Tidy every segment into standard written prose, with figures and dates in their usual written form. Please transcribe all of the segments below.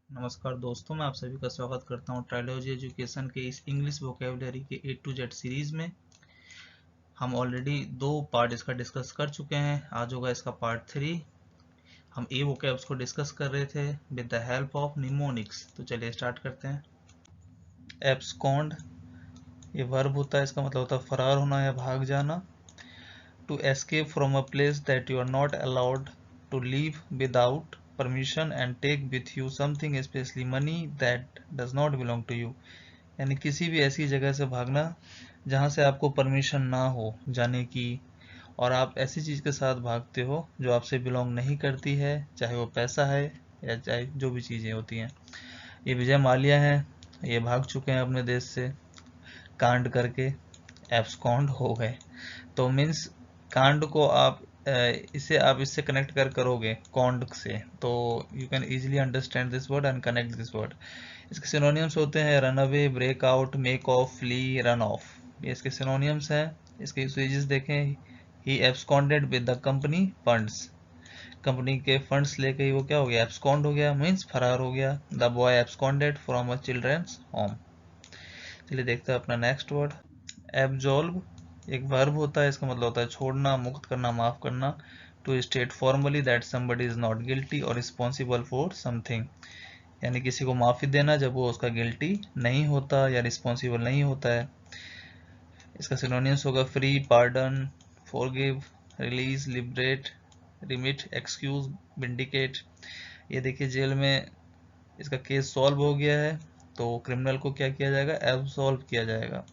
नमस्कार दोस्तों, मैं आप सभी का स्वागत करता हूं ट्रायोलॉजी एजुकेशन के इस इंग्लिश वोकेबलरी के A to Z सीरीज में। हम ऑलरेडी 2 पार्ट इसका डिस्कस कर चुके हैं। आज होगा इसका पार्ट 3। हम ए वोकेब्स को डिस्कस कर रहे थे with the help of mnemonics. तो चलिए स्टार्ट करते हैं। एब्सकॉन्ड ये वर्ब होता है, इसका मतलब होता है फरार होना या भाग जाना। To escape from a place that you are not allowed to leave without permission and take with you something specially money that does not belong to you. यानी किसी भी ऐसी जगह से भागना जहाँ से आपको परमिशन ना हो जाने की, और आप ऐसी चीज़ के साथ भागते हो जो आपसे बिलोंग नहीं करती है, चाहे वो पैसा है या चाहे जो भी चीज़ें होती हैं। ये विजय माल्या हैं, ये भाग चुके हैं अपने देश से कांड करके, एब्सकॉन्ड हो गए। तो मीन्स कांड को आप इसे आप इससे कनेक्ट करोगे कॉन्ड से, तो you can easily understand this word and connect this word. इसके सिनोनियम्स होते हैं run away, break out, make off, flee, run off. ये इसके सिनोनियम्स हैं। इसके यूसेजेस देखें। He absconded with the company funds. Company के फंड्स लेके ही वो क्या हो गया, एब्सकॉन्ड हो गया, मीन्स फरार हो गया। The boy absconded from a children's home. चलिए देखते हैं अपना नेक्स्ट वर्ड, एब्जॉल्व। एक वर्ब होता है, इसका मतलब होता है छोड़ना, मुक्त करना, माफ करना। To state formally that somebody is not guilty और रिस्पॉन्सिबल फॉर समथिंग। यानी किसी को माफी देना जब वो उसका गिल्टी नहीं होता या रिस्पॉन्सिबल नहीं होता है। इसका सिनोनिम्स होगा free, pardon, forgive, release, liberate, remit, excuse, vindicate. ये देखिए जेल में इसका केस सॉल्व हो गया है, तो क्रिमिनल को क्या किया जाएगा, एब्सॉल्व किया जाएगा।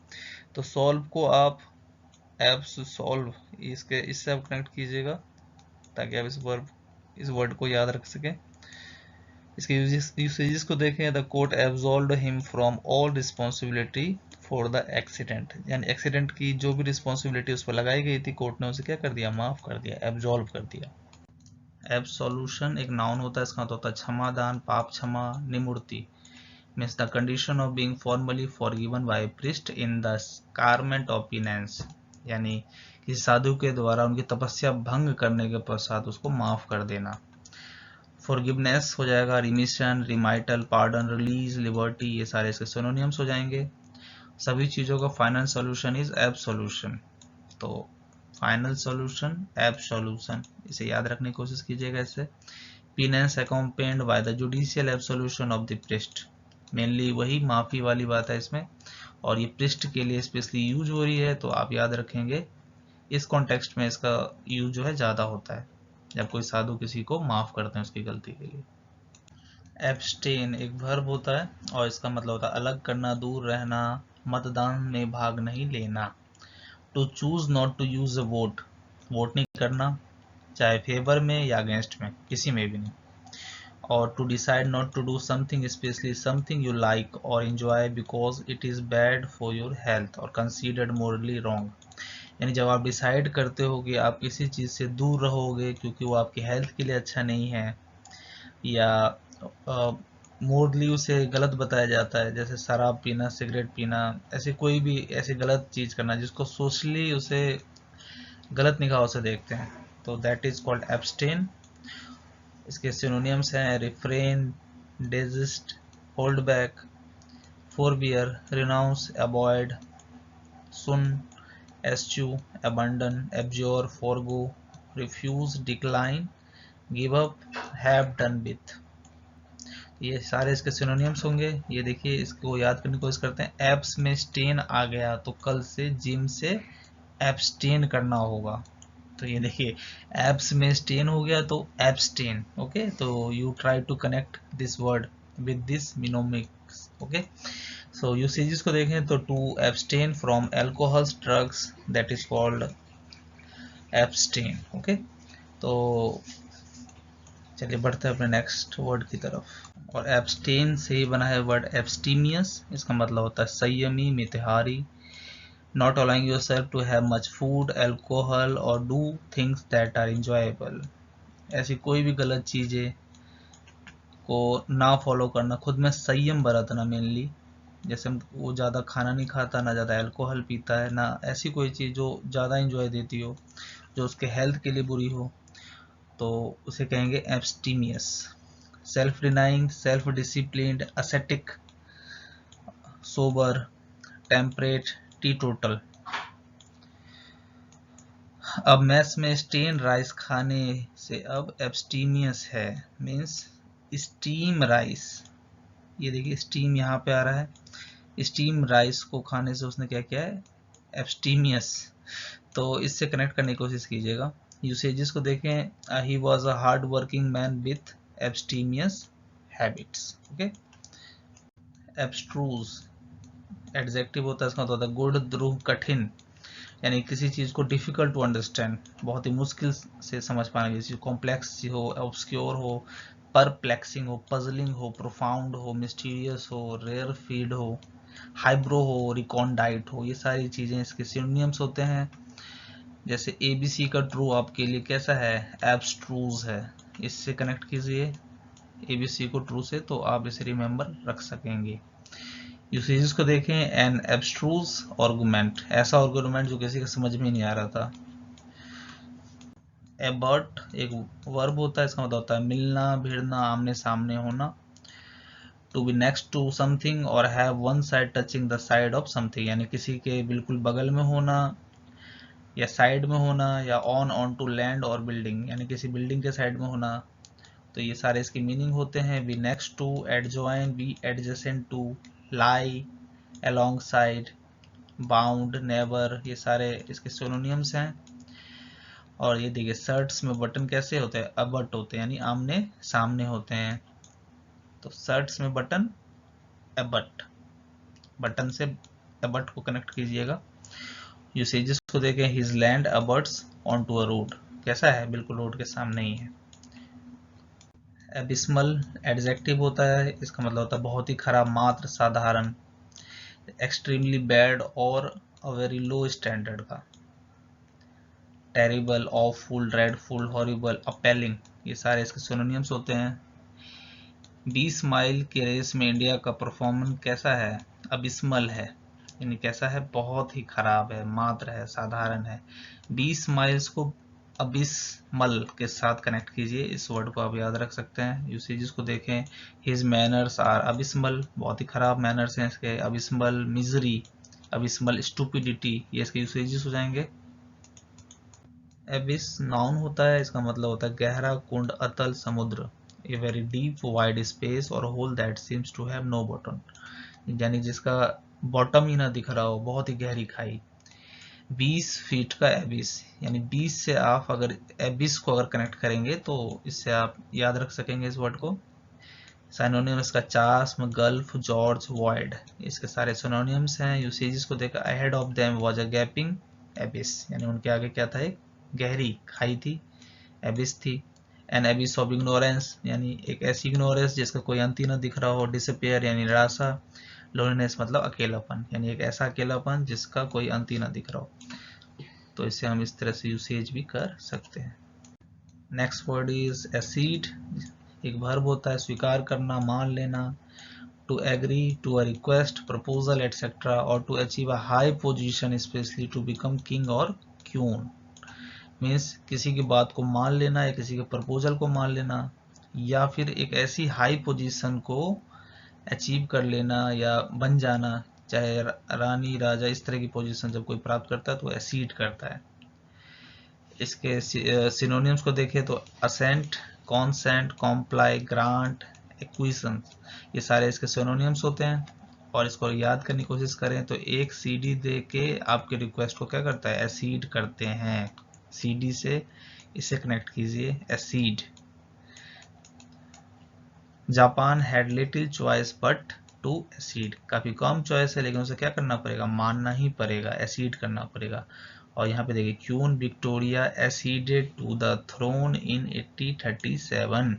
तो सॉल्व को आप एब्स सॉल्व इसके इससे आप कनेक्ट कीजिएगा ताकि आप इस वर्ड को याद रख सकें। इसके यूसेजेस को देखें। The court absolved him from all responsibility for the accident. यानी एक्सीडेंट की जो भी रिस्पॉन्सिबिलिटी उस पर लगाई गई थी, कोर्ट ने उसे क्या कर दिया, माफ कर दिया, एब्सॉल्व कर दिया। एब्सोल्यूशन एक नाउन होता है, इसका मतलब होता है क्षमादान, पाप क्षमा, निमुक्ति। Means the condition of being formally forgiven by priest in the sacrament of penance. यानी किसी साधु के द्वारा उनकी तपस्या भंग करने के पश्चात उसको माफ कर देना। फॉरगिवनेस हो जाएगा, रिमिशन, रिमाइटल, पार्डन, रिलीज, लिबर्टी। ये सारे इसके सिनोनिम्स हो जाएंगे। सभी चीज़ों का फाइनल सॉल्यूशन इज एब्सोल्यूशन। तो फाइनल सॉल्यूशन एब्सोल्यूशन, इसे याद रखने की कोशिश कीजिएगा। इससे penance accompanied by the judicial absolution of the priest. Mainly वही माफी वाली बात है इसमें, और ये प्रीस्ट के लिए स्पेशली यूज हो रही है, तो आप याद रखेंगे इस कॉन्टेक्स्ट में इसका यूज जो है ज़्यादा होता है जब कोई साधु किसी को माफ करते हैं उसकी गलती के लिए। एब्सटेन एक वर्ब होता है, और इसका मतलब होता है अलग करना, दूर रहना, मतदान में भाग नहीं लेना। To choose not to use a vote, vote नहीं करना, चाहे फेवर में या अगेंस्ट में, किसी में भी नहीं। Or to decide not to do something specially something you like or enjoy because it is bad for your health or considered morally wrong. यानी जब आप डिसाइड करते हो कि आप किसी चीज़ से दूर रहोगे क्योंकि वो आपकी हेल्थ के लिए अच्छा नहीं है, या मोरली उसे गलत बताया जाता है, जैसे शराब पीना, सिगरेट पीना, ऐसे कोई भी ऐसी गलत चीज़ करना जिसको सोशली उसे गलत निगाहों से देखते हैं, तो दैट इज़ कॉल्ड एब्सटेन। इसके सिनोनिम्स हैं refrain, desist, hold back, forbear, renounce, avoid, shun, eschew, abandon, abjure, forgo, refuse, decline, give up, have done with। ये सारे इसके सिनोनिम्स होंगे। ये देखिए, इसको याद करने की कोशिश करते हैं। एब्स में स्टेन आ गया तो कल से जिम से एब्सटेन करना होगा। तो ये देखिए, एब्स में स्टेन हो गया तो एब्सटेन। ओके, तो you try to connect this word with this mnemonics. Okay, so usages को देखें तो to abstain from alcohols, drugs, that is called abstain. Okay, तो चलिए बढ़ते हैं अपने नेक्स्ट वर्ड की तरफ। और एब्सटेन से ही बना है वर्ड एब्सटीमियस। इसका मतलब होता है संयमी, मितहारी। Not allowing yourself to have much food, alcohol or do things that are enjoyable. ऐसी कोई भी गलत चीज़ें को ना फॉलो करना, खुद में संयम बरतना मेनली। जैसे वो ज़्यादा खाना नहीं खाता, ना ज़्यादा अल्कोहल पीता है, ना ऐसी कोई चीज़ जो ज़्यादा इंजॉय देती हो, जो उसके हेल्थ के लिए बुरी हो, तो उसे कहेंगे abstemious. Self denying, self disciplined, ascetic, sober, temperate, teetotal. अब मैस में स्टेन राइस खाने से अब एब्सटीमियस है, मीन्स स्टीम राइस, ये देखिए स्टीम यहाँ पे आ रहा है, स्टीम राइस को खाने से उसने क्या किया है, एब्सटीमियस। तो इससे कनेक्ट करने की कोशिश कीजिएगा। यूसेजेस को देखें, he was a hard working man with abstemious habits. Okay, abstruse adjective होता है, इसका मतलब होता है गुड़, ध्रुव, कठिन, यानी किसी चीज़ को डिफिकल्ट टू अंडरस्टैंड, बहुत ही मुश्किल से समझ पाने की चीज़, कॉम्प्लेक्स हो, ऑब्सक्योर हो, परप्लेक्सिंग हो, पजलिंग हो, प्रोफाउंड हो, मिस्टीरियस हो, रेयर फीड हो, हाइब्रो हो, रिकॉन्डाइट हो, ये सारी चीज़ें इसके सिनोनिम्स होते हैं। जैसे ABC का ट्रू आपके लिए कैसा है, एब्स्ट्रूज है, इससे कनेक्ट कीजिए ABC को ट्रू से, तो आप इसे रिमेंबर रख सकेंगे। यूसेजेस को देखें, एन एब्स्ट्रूज आर्गुमेंट, ऐसा आर्गुमेंट जो किसी के समझ में नहीं आ रहा था। एबर्ट एक वर्ब होता है, इसका मतलब होता है मिलना, भिड़ना, आमने सामने होना। To be next to something or have one side touching the side of something, यानी किसी के बिल्कुल बगल में होना या साइड में होना, या ऑन टू लैंड और बिल्डिंग, यानी किसी बिल्डिंग के साइड में होना। तो ये सारे इसके मीनिंग होते हैं, be next to, adjoin, be adjacent to, lie, alongside, bound, neighbour, ये सारे इसके सिनोनिम्स हैं। और ये देखिए शर्ट्स में बटन कैसे होते हैं, अबट होते हैं, यानी आमने सामने होते हैं। तो शर्ट्स में बटन अबट, बटन से अबट को कनेक्ट कीजिएगा। यूसेजेस को देखें, his land abuts onto a road, कैसा है, बिल्कुल रोड के सामने ही है। एबिस्मल एडजेक्टिव होता है, इसका मतलब होता है बहुत ही खराब, मात्र, साधारण, एक्सट्रीमली बैड और अ वेरी लो स्टैंडर्ड का। Terrible, awful, dreadful, horrible, appealing, ये सारे इसके सिनोनिम्स होते हैं। 20 माइल के रेस में इंडिया का परफॉर्मेंस कैसा है, अबिस्मल है, यानी कैसा है, बहुत ही खराब है, मात्र है, साधारण है। 20 माइल्स को अबिस्मल के साथ कनेक्ट कीजिए, इस वर्ड को आप याद रख सकते हैं। यूसेजेस को देखें, हिज मैनर्स आर अबिस्मल, बहुत ही खराब मैनर्स हैं इसके, अबिस्मल, मिजरी, अबिस्मल, स्टूपिडिटी, ये इसके यूसेजेस हो जाएंगे। एबिस नाउन होता है, इसका मतलब होता है गहरा, कुंड, अतल, समुद्र, a very deep wide space or hole that seems to have no bottom, यानी जिसका बॉटम ही ना दिख रहा हो, बहुत ही गहरी खाई। 20 फीट का एबिस, यानी 20 से आप अगर एबिस को अगर कनेक्ट करेंगे तो इससे आप याद रख सकेंगे इस वर्ड को। सिनोनिम्स का चास्म, गल्फ, जॉर्ज, वॉइड, इसके सारे सिनोनिम्स हैं। यूसेजेस को देखा, ahead of them was a gapping एबिस, यानी उनके आगे क्या था, एक गहरी खाई थी, एबिस थी। एन एबिस ऑफ इग्नोरेंस, यानी एक ऐसी इग्नोरेंस जिसका कोई अंत ही न दिख रहा हो। डिसअपियर यानी निराशा। लोनलीनेस मतलब अकेलापन, यानी एक ऐसा अकेलापन जिसका कोई अंत ही न दिख रहा हो। तो इसे हम इस तरह से यूसेज भी कर सकते हैं। नेक्स्ट वर्ड इज एसीड, एक वर्ब होता है स्वीकार करना, मान लेना। To agree to a request, proposal etcetera, or to achieve a high position, specially to become king or queen, means किसी की बात को मान लेना या किसी के प्रपोजल को मान लेना, या फिर एक ऐसी हाई पोजीशन को अचीव कर लेना या बन जाना, चाहे रानी, राजा, इस तरह की पोजीशन जब कोई प्राप्त करता है तो एसीड करता है। इसके सिनोनिम्स को देखें तो assent, consent, comply, grant, acquisition, ये सारे इसके सिनोनिम्स होते हैं। और इसको याद करने की कोशिश करें तो एक CD दे के आपके रिक्वेस्ट को क्या करता है, एसीड करते हैं। CD से इसे कनेक्ट कीजिए, accede. Japan had little choice but to accede, काफी कम चॉइस है लेकिन उसे क्या करना पड़ेगा, मानना ही पड़ेगा, एसीड करना पड़ेगा। और यहाँ पे देखिए, Queen Victoria acceded to the throne in 1837,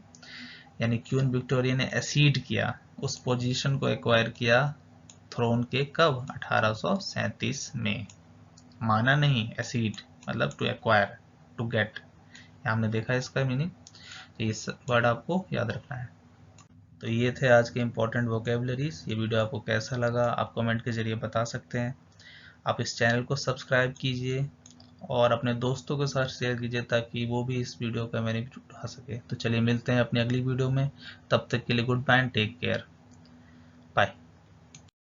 यानी क्वीन विक्टोरिया ने एसीड किया, उस पोजीशन को एक्वायर किया थ्रोन के, कब, 1837 में। माना नहीं, एसीड मतलब टू एक्वायर, टू गेट, हमने देखा इसका मीनिंग। तो ये वर्ड आपको याद रखना है। तो ये थे आज के इम्पोर्टेंट वोकेबलरीज। ये वीडियो आपको कैसा लगा आप कमेंट के जरिए बता सकते हैं। आप इस चैनल को सब्सक्राइब कीजिए और अपने दोस्तों के साथ शेयर कीजिए ताकि वो भी इस वीडियो का बेनिफिट उठा सके। तो चलिए मिलते हैं अपनी अगली वीडियो में, तब तक के लिए goodbye and take care, bye.